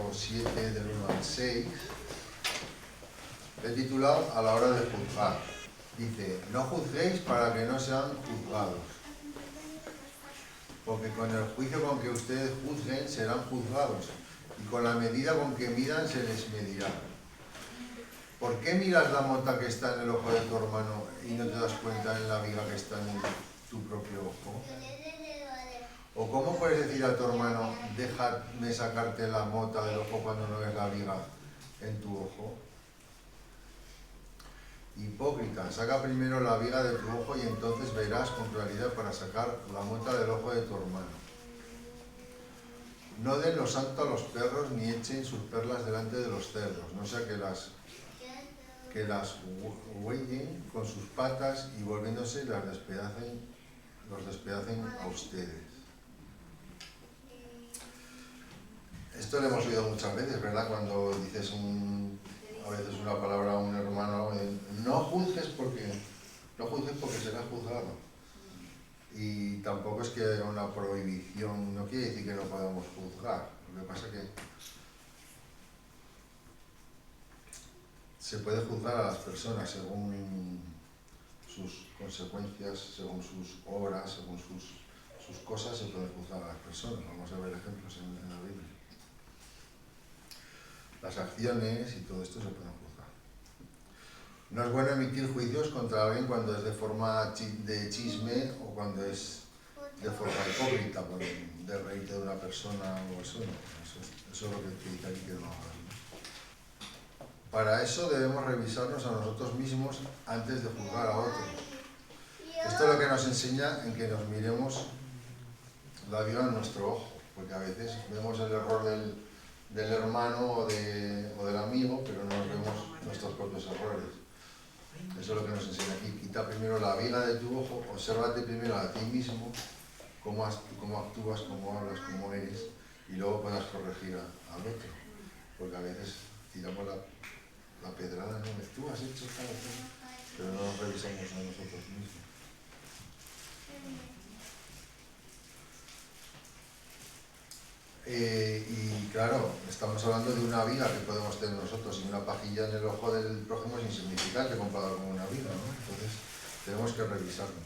capítulo 7, del 1 al 6, he titulado A la hora de juzgar. Dice, no juzguéis para que no sean juzgados, porque con el juicio con que ustedes juzguen serán juzgados, y con la medida con que midan se les medirá. ¿Por qué miras la mota que está en el ojo de tu hermano y no te das cuenta en la viga que está en tu propio ojo? ¿O cómo puedes decir a tu hermano, déjame sacarte la mota del ojo cuando no ves la viga en tu ojo? Hipócrita, saca primero la viga de tu ojo y entonces verás con claridad para sacar la mota del ojo de tu hermano. No den lo santo a los perros ni echen sus perlas delante de los cerdos, no sea que las huellen con sus patas y volviéndose los despedacen a ustedes. Esto lo hemos oído muchas veces, ¿verdad? Cuando dices a veces una palabra a un hermano, no juzgues porque serás juzgado. Y tampoco es que haya una prohibición, no quiere decir que no podamos juzgar. Lo que pasa es que se puede juzgar a las personas según sus consecuencias, según sus obras, según sus cosas, se puede juzgar a las personas. Vamos a ver ejemplos en la Biblia. Las acciones y todo esto se pueden juzgar. No es bueno emitir juicios contra alguien cuando es de forma de chisme o cuando es de forma hipócrita, de reírte de una persona o eso no. Eso es lo que dice aquí que no hagas. Para eso debemos revisarnos a nosotros mismos antes de juzgar a otros. Esto es lo que nos enseña en que nos miremos la viga en nuestro ojo, porque a veces vemos el error del hermano o del amigo, pero no vemos nuestros propios errores. Eso es lo que nos enseña aquí. Quita primero la viga de tu ojo, obsérvate primero a ti mismo, cómo actúas, cómo hablas, cómo eres, y luego puedas corregir al otro. Porque a veces tiramos la pedrada, no, tú has hecho tal, pero no nos revisamos a nosotros mismos. Y claro, estamos hablando de una viga que podemos tener nosotros y una pajilla en el ojo del prójimo es insignificante comparado con una viga, ¿no? Entonces tenemos que revisarnos.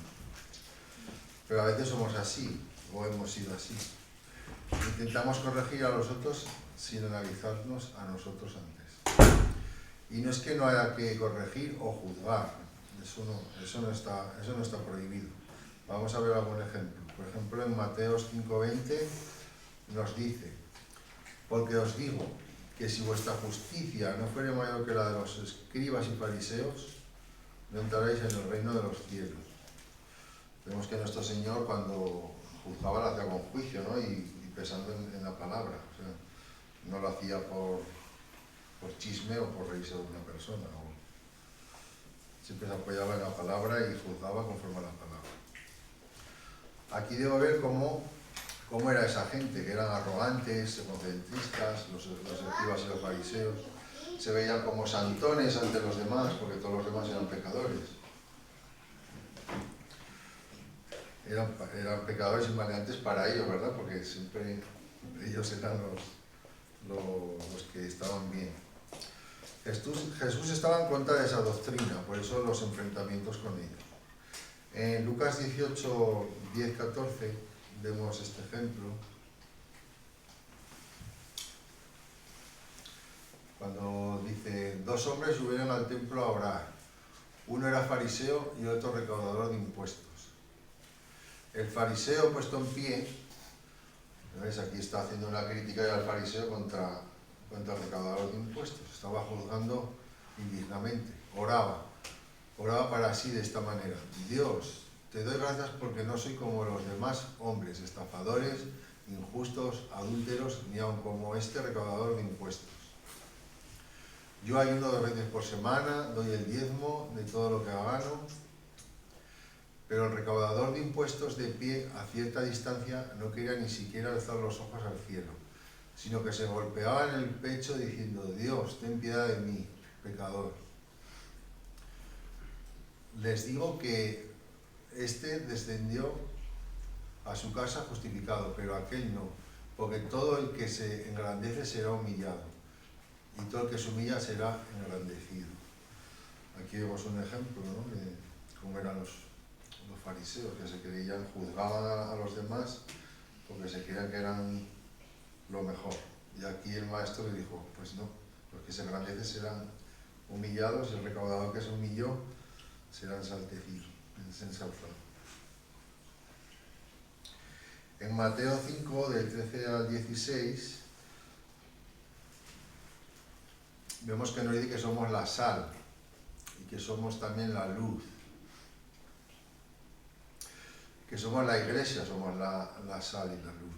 Pero a veces somos así, o hemos sido así. Intentamos corregir a los otros sin analizarnos a nosotros antes. Y no es que no haya que corregir o juzgar, eso no está prohibido. Vamos a ver algún ejemplo. Por ejemplo, en Mateos 5:20 nos dice, porque os digo que si vuestra justicia no fuere mayor que la de los escribas y fariseos, no entraréis en el reino de los cielos. Vemos que nuestro Señor cuando juzgaba lo hacía con juicio, ¿no? y pensando en la palabra. O sea, no lo hacía por chisme o por reírse de una persona. Siempre se apoyaba en la palabra y juzgaba conforme a la palabra. Aquí debo ver cómo era esa gente, que eran arrogantes, egocentristas, los escribas y los fariseos. Se veían como santones ante los demás, porque todos los demás eran pecadores. Eran pecadores y maleantes para ellos, ¿verdad? Porque siempre ellos eran los que estaban bien. Jesús estaba en contra de esa doctrina, por eso los enfrentamientos con ellos. En Lucas 18, 10, 14 vemos este ejemplo. Cuando dice, 2 hombres subieron al templo a orar. Uno era fariseo y otro recaudador de impuestos. El fariseo puesto en pie, ¿ves? Aquí está haciendo una crítica al fariseo contra el recaudador de impuestos. Estaba juzgando indignamente. Oraba para sí de esta manera. Dios, te doy gracias porque no soy como los demás hombres, estafadores, injustos, adúlteros, ni aun como este recaudador de impuestos. Yo ayuno 2 veces por semana, doy el diezmo de todo lo que gano, pero el recaudador de impuestos de pie a cierta distancia no quería ni siquiera alzar los ojos al cielo, sino que se golpeaba en el pecho diciendo, Dios, ten piedad de mí, pecador. Les digo que este descendió a su casa justificado, pero aquel no, porque todo el que se engrandece será humillado, y todo el que se humilla será engrandecido. Aquí vemos un ejemplo, ¿no?, de cómo eran los fariseos, que se creían, juzgaban a los demás porque se creían que eran lo mejor. Y aquí el maestro le dijo, pues no, los que se engrandecen serán humillados, y el recaudador que se humilló será ensalzado. En Mateo 5, del 13 al 16, vemos que nos dice que somos la sal y que somos también la luz, que somos la iglesia, somos la sal y la luz.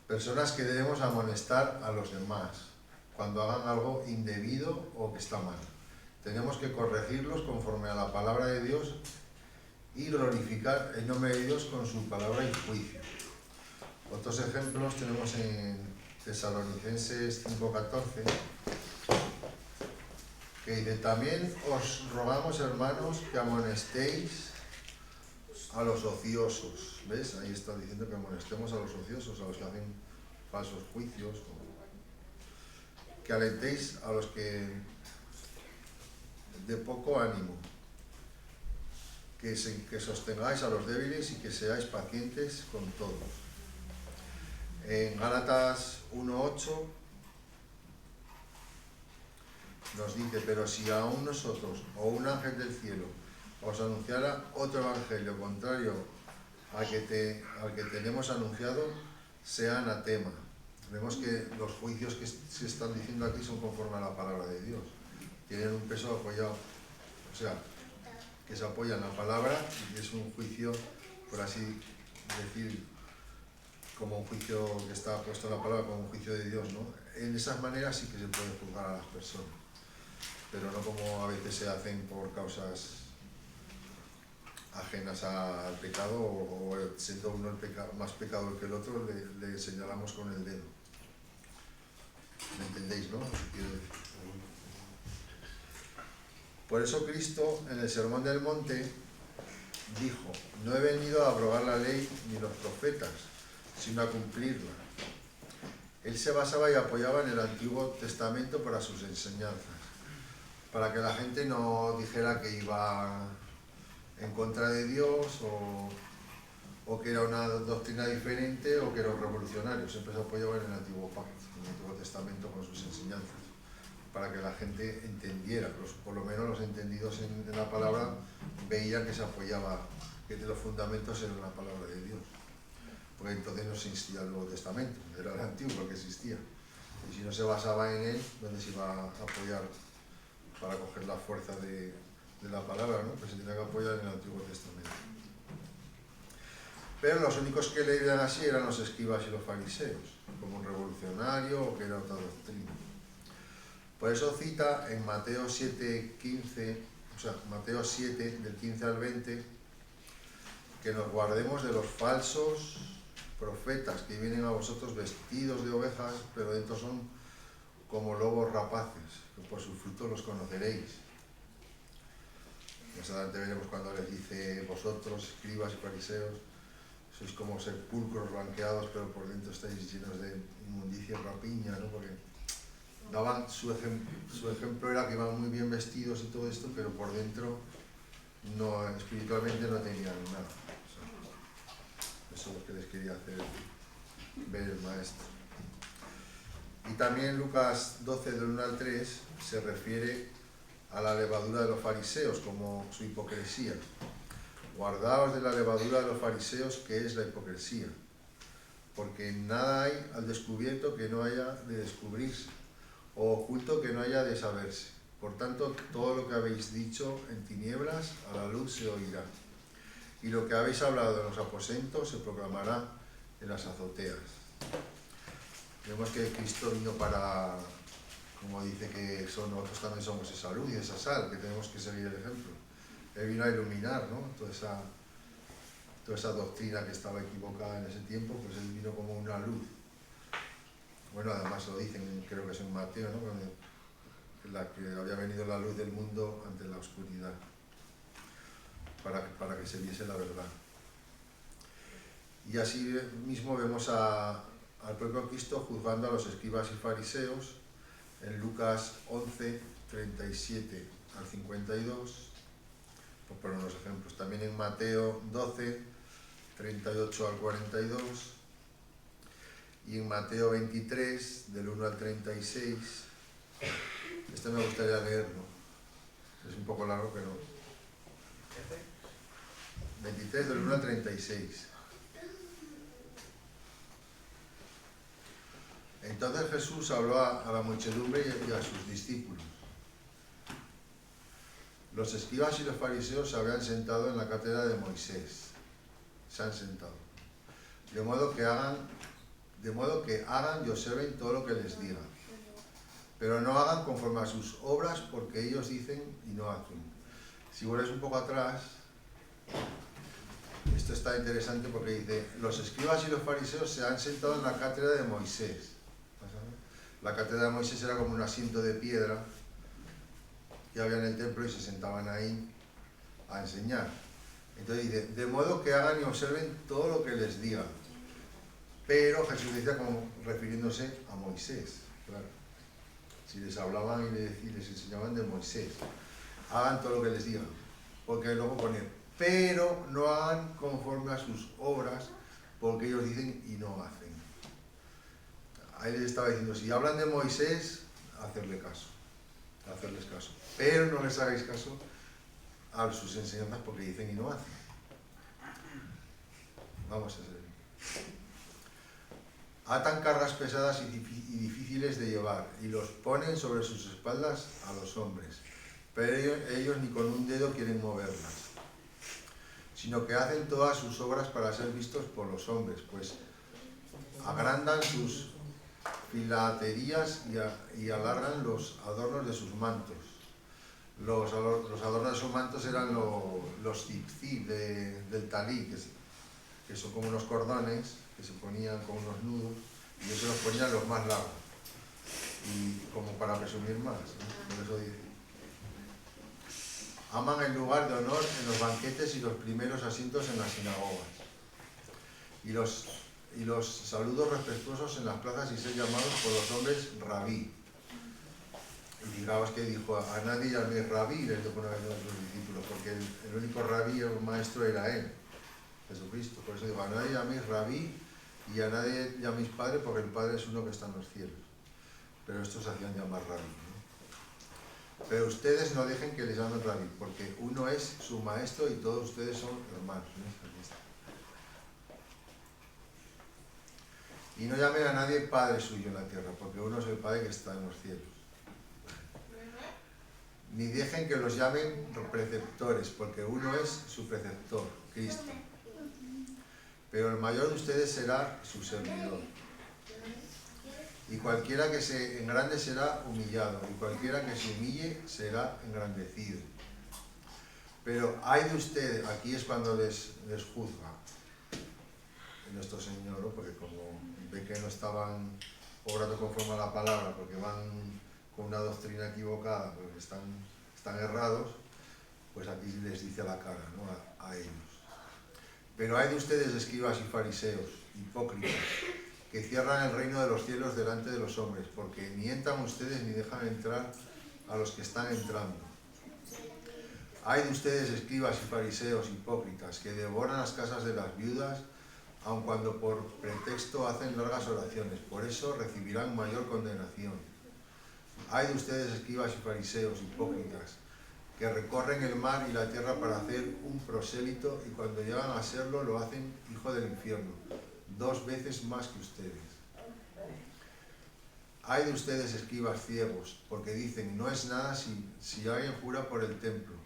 Personas que debemos amonestar a los demás cuando hagan algo indebido o que está mal. Tenemos que corregirlos conforme a la palabra de Dios y glorificar el nombre de Dios con su palabra y juicio. Otros ejemplos tenemos en Tesalonicenses 5:14, que dice: también os rogamos, hermanos, que amonestéis a los ociosos. ¿Ves? Ahí está diciendo que amonestemos a los ociosos, a los que hacen falsos juicios, que alentéis a los que de poco ánimo, que sostengáis a los débiles y que seáis pacientes con todos. En Gálatas 1:8 nos dice: pero si aún nosotros o un ángel del cielo os anunciara otro evangelio contrario al que tenemos anunciado, sea anatema. Vemos que los juicios que se están diciendo aquí son conforme a la palabra de Dios. Tienen un peso apoyado, o sea, que se apoya en la palabra, y es un juicio, por así decir, como un juicio que está puesto en la palabra, como un juicio de Dios, ¿no? En esas maneras sí que se puede juzgar a las personas, pero no como a veces se hacen por causas ajenas al pecado, o siendo uno más pecador que el otro, le señalamos con el dedo. ¿Me entendéis, no? Por eso Cristo, en el Sermón del Monte, dijo: no he venido a abrogar la ley ni los profetas, sino a cumplirla. Él se basaba y apoyaba en el Antiguo Testamento para sus enseñanzas, para que la gente no dijera que iba en contra de Dios, o que era una doctrina diferente, o que era un revolucionario. Siempre se apoyaba en el Antiguo Pacto, en el Antiguo Testamento, con sus enseñanzas, para que la gente entendiera, por lo menos los entendidos en la palabra veían que se apoyaba, que los fundamentos eran la palabra de Dios. Porque entonces no existía el Nuevo Testamento, era el Antiguo que existía. Y si no se basaba en él, ¿dónde se iba a apoyar para coger la fuerza de la palabra, ¿no? Pues se tenía que apoyar en el Antiguo Testamento. Pero los únicos que leían así eran los escribas y los fariseos, como un revolucionario o que era otra doctrina. Por eso cita en Mateo 7:15, o sea, Mateo 7, del 15 al 20, que nos guardemos de los falsos profetas que vienen a vosotros vestidos de ovejas, pero dentro son como lobos rapaces, que por sus frutos los conoceréis. Más adelante veremos cuando les dice: vosotros, escribas y fariseos, sois como sepulcros blanqueados, pero por dentro estáis llenos de inmundicia y rapiña, ¿no? Porque daban su ejemplo era que iban muy bien vestidos y todo esto, pero por dentro no, espiritualmente no tenían nada. O sea, eso es lo que les quería hacer ver el maestro. Y también Lucas 12, del 1 al 3, se refiere a la levadura de los fariseos, como su hipocresía. Guardaos de la levadura de los fariseos, que es la hipocresía, porque nada hay al descubierto que no haya de descubrirse, o oculto que no haya de saberse. Por tanto, todo lo que habéis dicho en tinieblas, a la luz se oirá, y lo que habéis hablado en los aposentos se proclamará en las azoteas. Vemos que Cristo vino para, como dice que nosotros también somos esa luz y esa sal, que tenemos que seguir el ejemplo. Él vino a iluminar, ¿no?, toda esa doctrina que estaba equivocada en ese tiempo, pues él vino como una luz. Bueno, además lo dicen, creo que es en Mateo, ¿no?, la que había venido la luz del mundo ante la oscuridad, para que se viese la verdad. Y así mismo vemos al propio Cristo juzgando a los escribas y fariseos en Lucas 11, 37 al 52, por poner unos ejemplos. También en Mateo 12, 38 al 42, y en Mateo 23, del 1 al 36. Este me gustaría leerlo, es un poco largo, pero 23 del 1 al 36. Entonces Jesús habló a la muchedumbre y a sus discípulos. Los escribas y los fariseos se habían sentado en la cátedra de Moisés. Se han sentado. De modo que hagan y observen todo lo que les diga. Pero no hagan conforme a sus obras, porque ellos dicen y no hacen. Si vuelves un poco atrás, esto está interesante porque dice, los escribas y los fariseos se han sentado en la cátedra de Moisés. La cátedra de Moisés era como un asiento de piedra que había en el templo y se sentaban ahí a enseñar. Entonces dice, de modo que hagan y observen todo lo que les diga. Pero Jesús decía como refiriéndose a Moisés, claro. Si les hablaban y les enseñaban de Moisés, hagan todo lo que les diga. Porque luego pone, pero no hagan conforme a sus obras, porque ellos dicen y no hacen. Ahí les estaba diciendo, si hablan de Moisés, hacerles caso. Pero no les hagáis caso a sus enseñanzas porque dicen y no hacen. Vamos a ser. Atan cargas pesadas y difíciles de llevar y los ponen sobre sus espaldas a los hombres, pero ellos ni con un dedo quieren moverlas, sino que hacen todas sus obras para ser vistos por los hombres, pues agrandan sus filaterías y alargan los adornos de sus mantos. Los adornos de sus mantos eran los tzipzip del talí, que son como unos cordones que se ponían con unos nudos, y eso los ponían los más largos, y como para presumir más, ¿no? Por eso dice. Aman el lugar de honor en los banquetes y los primeros asientos en las sinagogas, y los saludos respetuosos en las plazas y ser llamados por los hombres rabí. Y fijaos que dijo, a nadie llaméis rabí, les dijo una vez a los discípulos, porque el único rabí, el maestro, era él, Jesucristo. Por eso digo, a nadie llaméis rabí y a nadie llaméis padre, porque el Padre es uno que está en los cielos. Pero estos se hacían llamar rabí, ¿no? Pero ustedes no dejen que les llamen rabí, porque uno es su maestro y todos ustedes son hermanos, ¿no? Y no llamen a nadie Padre suyo en la tierra, porque uno es el Padre que está en los cielos. Ni dejen que los llamen preceptores, porque uno es su preceptor, Cristo. Pero el mayor de ustedes será su servidor. Y cualquiera que se engrande será humillado, y cualquiera que se humille será engrandecido. Pero hay de ustedes, aquí es cuando les juzga nuestro Señor, ¿no? Porque como ve que no estaban obrando conforme a la palabra, porque van con una doctrina equivocada, porque están errados, pues aquí les dice a la cara, ¿no? a ellos. Pero hay de ustedes, escribas y fariseos, hipócritas, que cierran el reino de los cielos delante de los hombres, porque ni entran ustedes ni dejan entrar a los que están entrando. Hay de ustedes, escribas y fariseos, hipócritas, que devoran las casas de las viudas, aun cuando por pretexto hacen largas oraciones. Por eso recibirán mayor condenación. Hay de ustedes, escribas y fariseos, hipócritas, que recorren el mar y la tierra para hacer un prosélito, y cuando llegan a serlo lo hacen hijo del infierno, 2 veces más que ustedes. Hay de ustedes, escribas ciegos, porque dicen, no es nada si alguien jura por el templo,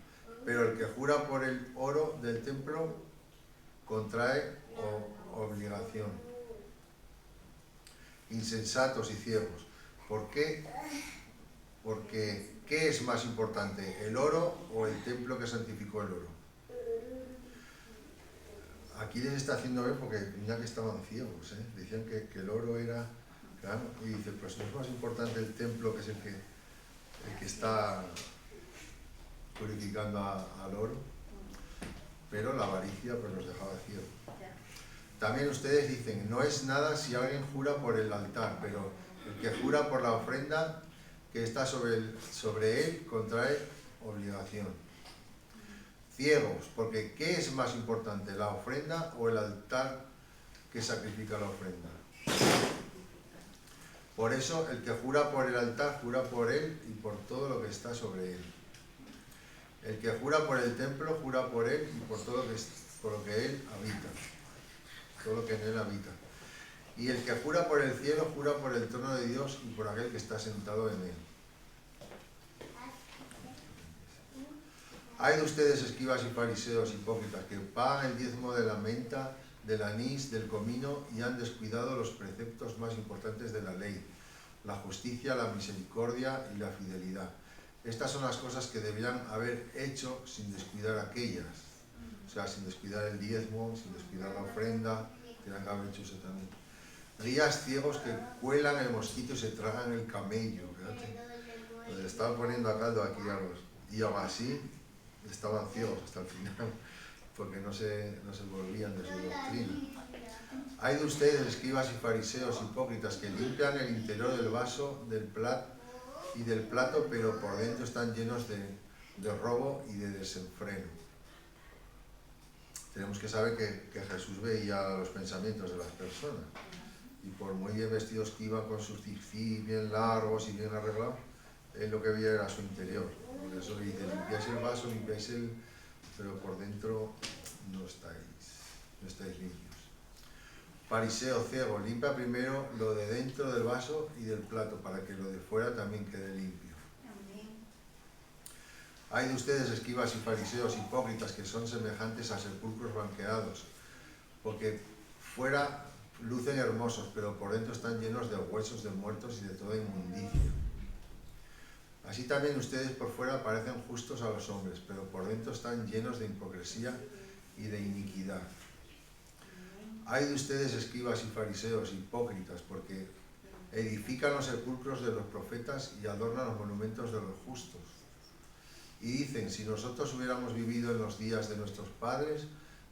pero el que jura por el oro del templo contrae obligación. Insensatos y ciegos. ¿Por qué? Porque, ¿qué es más importante, el oro o el templo que santificó el oro? Aquí les está haciendo ver, porque mira que estaban ciegos, ¿eh? Decían que el oro era, claro, y dice, pues no es más importante el templo, que es el que está purificando al oro, pero la avaricia pues los dejaba ciegos. También ustedes dicen, no es nada si alguien jura por el altar, pero el que jura por la ofrenda que está sobre él contrae obligación. Ciegos, porque ¿qué es más importante, la ofrenda o el altar que sacrifica la ofrenda? Por eso el que jura por el altar jura por él y por todo lo que está sobre él. El que jura por el templo jura por él y por todo lo que él habita, todo lo que en él habita. Y el que jura por el cielo jura por el trono de Dios y por aquel que está sentado en él. Hay de ustedes, escribas y fariseos hipócritas, que pagan el diezmo de la menta, del anís, del comino, y han descuidado los preceptos más importantes de la ley: la justicia, la misericordia y la fidelidad. Estas son las cosas que deberían haber hecho sin descuidar aquellas. O sea, sin descuidar el diezmo, sin descuidar la ofrenda, tendrían que haber hecho eso también. Guías ciegos que cuelan el mosquito y se tragan el camello. Fíjate. Le estaban poniendo a caldo aquí a los... Y aún así estaban ciegos hasta el final, porque no se volvían de su doctrina. Hay de ustedes, escribas y fariseos hipócritas, que limpian el interior del vaso del plato, pero por dentro están llenos de robo y de desenfreno. Tenemos que saber que Jesús veía los pensamientos de las personas, y por muy bien vestidos que iban, con sus zigzag bien largos y bien arreglados, él lo que veía era su interior. Por eso le dice, limpiáis el vaso, pero por dentro no estáis limpios. Fariseo ciego, limpia primero lo de dentro del vaso y del plato, para que lo de fuera también quede limpio. Hay de ustedes, escribas y fariseos hipócritas, que son semejantes a sepulcros blanqueados, porque fuera lucen hermosos, pero por dentro están llenos de huesos de muertos y de toda inmundicia. Así también ustedes por fuera parecen justos a los hombres, pero por dentro están llenos de hipocresía y de iniquidad. Hay de ustedes, escribas y fariseos hipócritas, porque edifican los sepulcros de los profetas y adornan los monumentos de los justos. Y dicen, si nosotros hubiéramos vivido en los días de nuestros padres,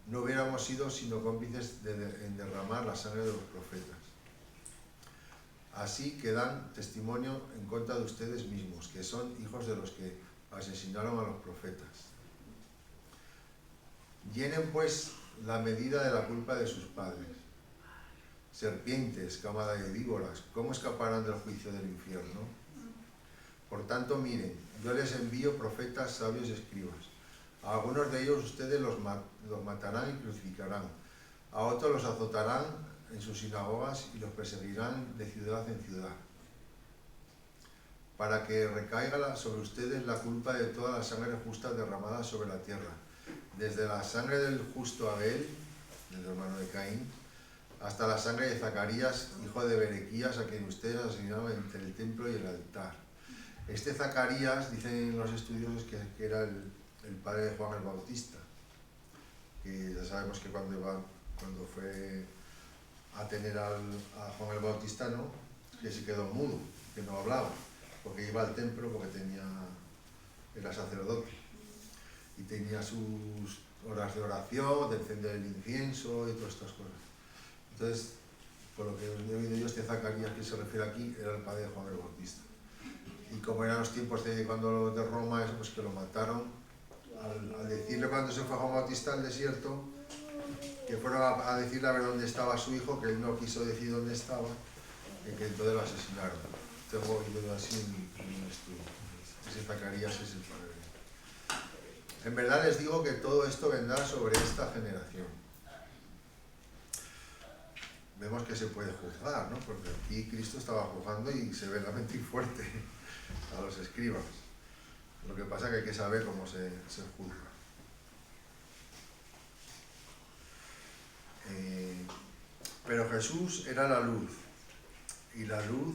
no hubiéramos sido sino cómplices en derramar la sangre de los profetas. Así que dan testimonio en contra de ustedes mismos, que son hijos de los que asesinaron a los profetas. Llenen pues la medida de la culpa de sus padres. Serpientes, camada de víboras, ¿cómo escaparán del juicio del infierno? Por tanto, miren, yo les envío profetas, sabios y escribas. A algunos de ellos ustedes los matarán y crucificarán. A otros los azotarán en sus sinagogas y los perseguirán de ciudad en ciudad, para que recaiga sobre ustedes la culpa de toda la sangre justa derramada sobre la tierra, desde la sangre del justo Abel, el hermano de Caín, hasta la sangre de Zacarías, hijo de Berequías, a quien ustedes asesinaron entre el templo y el altar. Este Zacarías, dicen los estudiosos, que era el padre de Juan el Bautista, que ya sabemos que cuando fue a tener a Juan el Bautista, ¿no?, que se quedó mudo, que no hablaba, porque iba al templo, porque era sacerdote y tenía sus horas de oración, de encender el incienso y todas estas cosas. Entonces, por lo que he oído yo, este Zacarías que se refiere aquí era el padre de Juan el Bautista. Y como eran los tiempos de Roma, eso, pues que lo mataron. Al decirle cuando se fue Juan Bautista al desierto, que fueron a decirle a ver dónde estaba su hijo, que él no quiso decir dónde estaba, y que entonces lo asesinaron. Tengo oído así en un estudio. Ese Zacarías es el padre. En verdad les digo que todo esto vendrá sobre esta generación. Vemos que se puede juzgar, ¿no? Porque aquí Cristo estaba juzgando y severamente y fuerte a los escribas. Lo que pasa es que hay que saber cómo se juzga. Pero Jesús era la luz, y la luz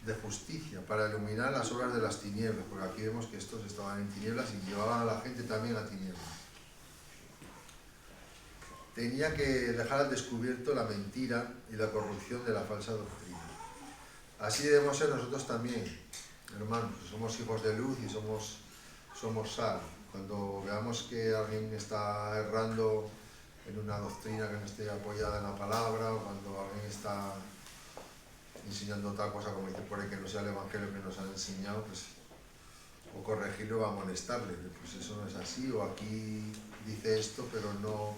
de justicia, para iluminar las obras de las tinieblas, porque aquí vemos que estos estaban en tinieblas y llevaban a la gente también a tinieblas. Tenía que dejar al descubierto la mentira y la corrupción de la falsa doctrina. Así debemos ser nosotros también, hermanos, somos hijos de luz y somos sal. Cuando veamos que alguien está errando en una doctrina que no esté apoyada en la palabra, o cuando alguien está enseñando otra cosa, como dice por ahí, que no sea el evangelio que nos han enseñado, pues, o corregirlo o amonestarle, pues eso no es así, o aquí dice esto, pero no,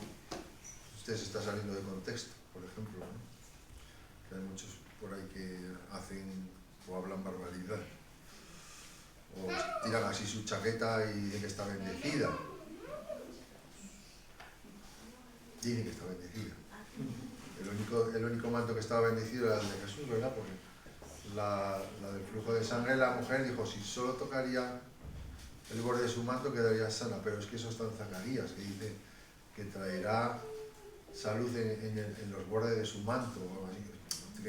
usted se está saliendo de contexto, por ejemplo, ¿no? Que hay muchos por ahí que hacen o hablan barbaridad, o tiran así su chaqueta y dicen que está bendecida. Dicen que está bendecida. El único manto que estaba bendecido era el de Jesús, ¿verdad? Porque la del flujo de sangre, la mujer dijo, si solo tocaría el borde de su manto quedaría sana, pero es que eso está en Zacarías, que dice que traerá salud en los bordes de su manto, o algo así,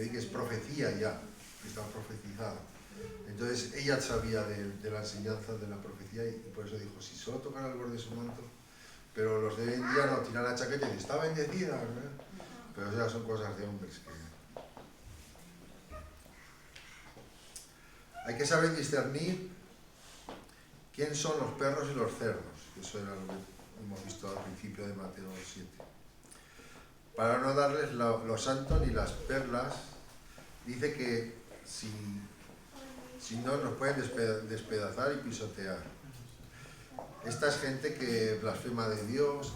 que es profecía ya, que está profetizada. Entonces ella sabía de la enseñanza de la profecía y por eso dijo, si solo tocara el borde de su manto, pero los de hoy en día no tiran la chaqueta y dicen, está bendecida, ¿verdad? Pero esas son cosas de hombres que... Hay que saber discernir quién son los perros y los cerdos, que eso era lo que hemos visto al principio de Mateo 7. Para no darles lo santo ni las perlas, dice que si no nos pueden despedazar y pisotear. Esta es gente que blasfema de Dios,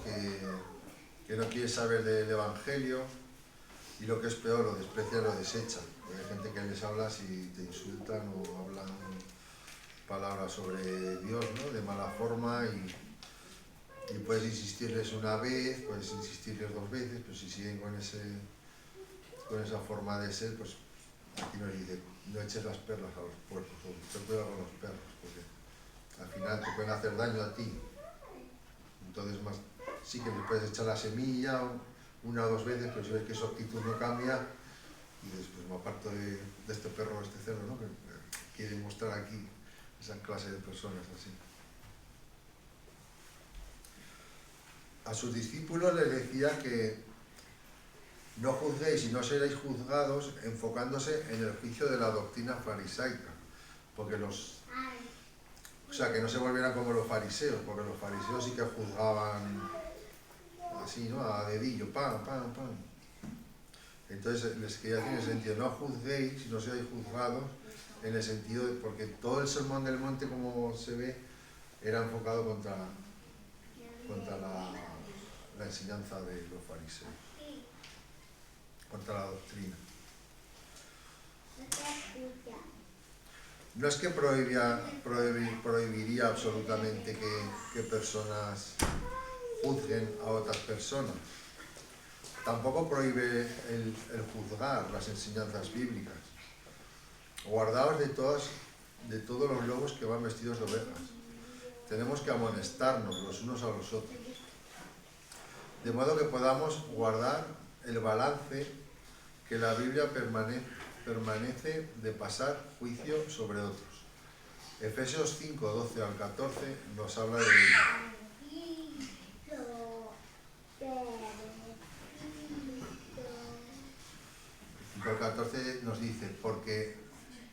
que no quiere saber del Evangelio y lo que es peor, lo desprecia y lo desecha. Porque hay gente que les habla si te insultan o hablan palabras sobre Dios, ¿no? De mala forma y puedes insistirles una vez, puedes insistirles 2 veces, pero si siguen con esa forma de ser, pues aquí nos dice, no eches las perlas a los puercos, o ten cuidado con los perros, porque al final te pueden hacer daño a ti. Entonces sí que les puedes echar la semilla 1 o 2 veces, pero si ves que su actitud no cambia, y después me aparto de este perro o este cerdo, ¿no? Que quiere mostrar aquí esa clase de personas así. A sus discípulos les decía que no juzguéis y no seréis juzgados enfocándose en el juicio de la doctrina farisaica, porque que no se volvieran como los fariseos, porque los fariseos sí que juzgaban así, ¿no? A dedillo, pam, pam, pam. Entonces les quería decir en el sentido, no juzguéis y no seáis juzgados, en el sentido de, porque todo el sermón del monte, como se ve, era enfocado contra la enseñanza de los fariseos, contra la doctrina. No es que prohibiría absolutamente que personas juzguen a otras personas. Tampoco prohíbe el juzgar las enseñanzas bíblicas. Guardaos de todos los lobos que van vestidos de ovejas. Tenemos que amonestarnos los unos a los otros, de modo que podamos guardar el balance que la Biblia permanece de pasar juicio sobre otros. Efesios 5, 12 al 14 nos habla de ello. 5 al 14 nos dice, porque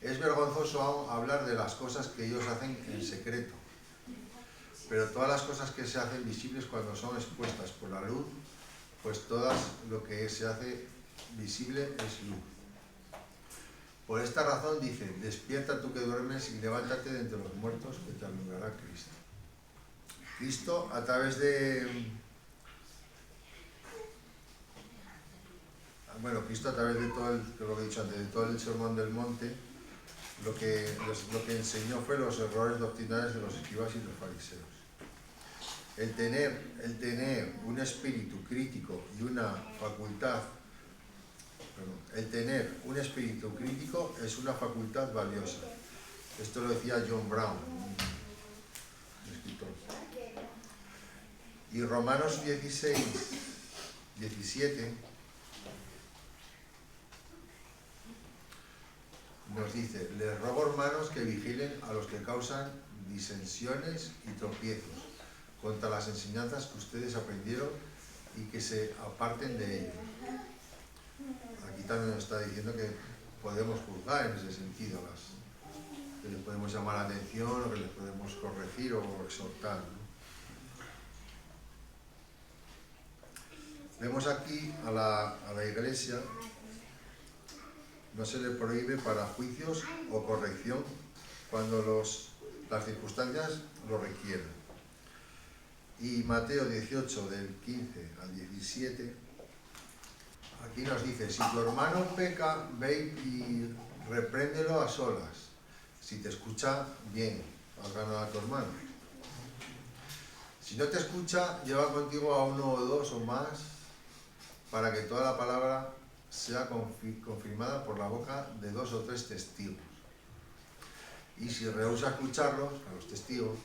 es vergonzoso aún hablar de las cosas que ellos hacen en secreto, pero todas las cosas que se hacen visibles cuando son expuestas por la luz, pues todo lo que se hace visible es luz. Por esta razón dice, despierta tú que duermes y levántate de entre los muertos, que te alumbrará Cristo. Cristo a través Cristo a través de todo lo que he dicho antes, de todo el sermón del monte, lo que enseñó fue los errores doctrinales de los escribas y los fariseos. El tener un espíritu crítico y una facultad, el tener un espíritu crítico es una facultad valiosa. Esto lo decía John Brown, un escritor. Y Romanos 16, 17 nos dice, les ruego, hermanos, que vigilen a los que causan disensiones y tropiezos contra las enseñanzas que ustedes aprendieron y que se aparten de ellos. Aquí también nos está diciendo que podemos juzgar en ese sentido, que les podemos llamar la atención o que les podemos corregir o exhortar, ¿no? Vemos aquí a la Iglesia, no se le prohíbe para juicios o corrección cuando las circunstancias lo requieren. Y Mateo 18, del 15 al 17, aquí nos dice: si tu hermano peca, ve y repréndelo a solas. Si te escucha, bien, has ganado a tu hermano. Si no te escucha, lleva contigo a uno o dos o más, para que toda la palabra sea confirmada por la boca de 2 o 3 testigos. Y si rehúsa escucharlos, a los testigos,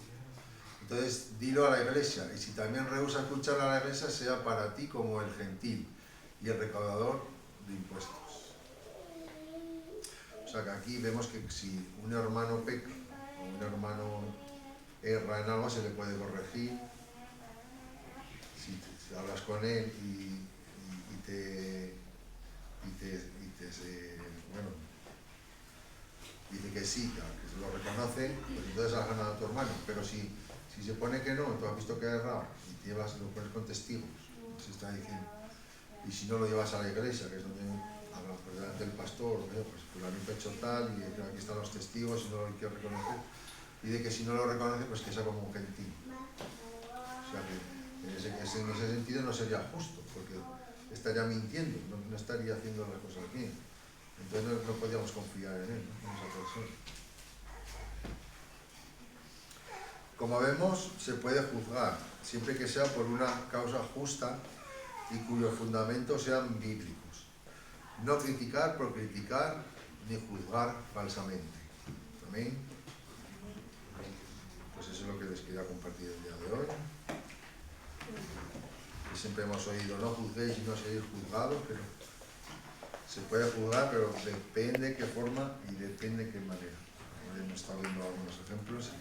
entonces dilo a la Iglesia. Y si también rehúsa escuchar a la Iglesia, sea para ti como el gentil y el recaudador de impuestos. O sea que aquí vemos que si un hermano peca o un hermano erra en algo, se le puede corregir. Si hablas con él y bueno, dice que sí, que se lo reconoce, pues entonces has ganado a tu hermano. Pero si se pone que no, tú has visto que ha errado y lo pones con testigos, se está diciendo. Y si no, lo llevas a la Iglesia, que es donde hablas pues delante del pastor, pues fulanito ha hecho tal y aquí están los testigos y no lo quiero reconocer. Pide que si no lo reconoce, pues que sea como un gentil. O sea que en ese sentido no sería justo, porque estaría mintiendo, no estaría haciendo las cosas bien. Entonces no podíamos confiar en él, ¿no? En esa persona. Como vemos, se puede juzgar, siempre que sea por una causa justa y cuyos fundamentos sean bíblicos. No criticar por criticar, ni juzgar falsamente. Amén. Pues eso es lo que les quería compartir el día de hoy. Y siempre hemos oído: no juzguéis y no seréis juzgados, pero se puede juzgar, pero depende qué forma y depende qué manera. Hemos estado viendo algunos ejemplos.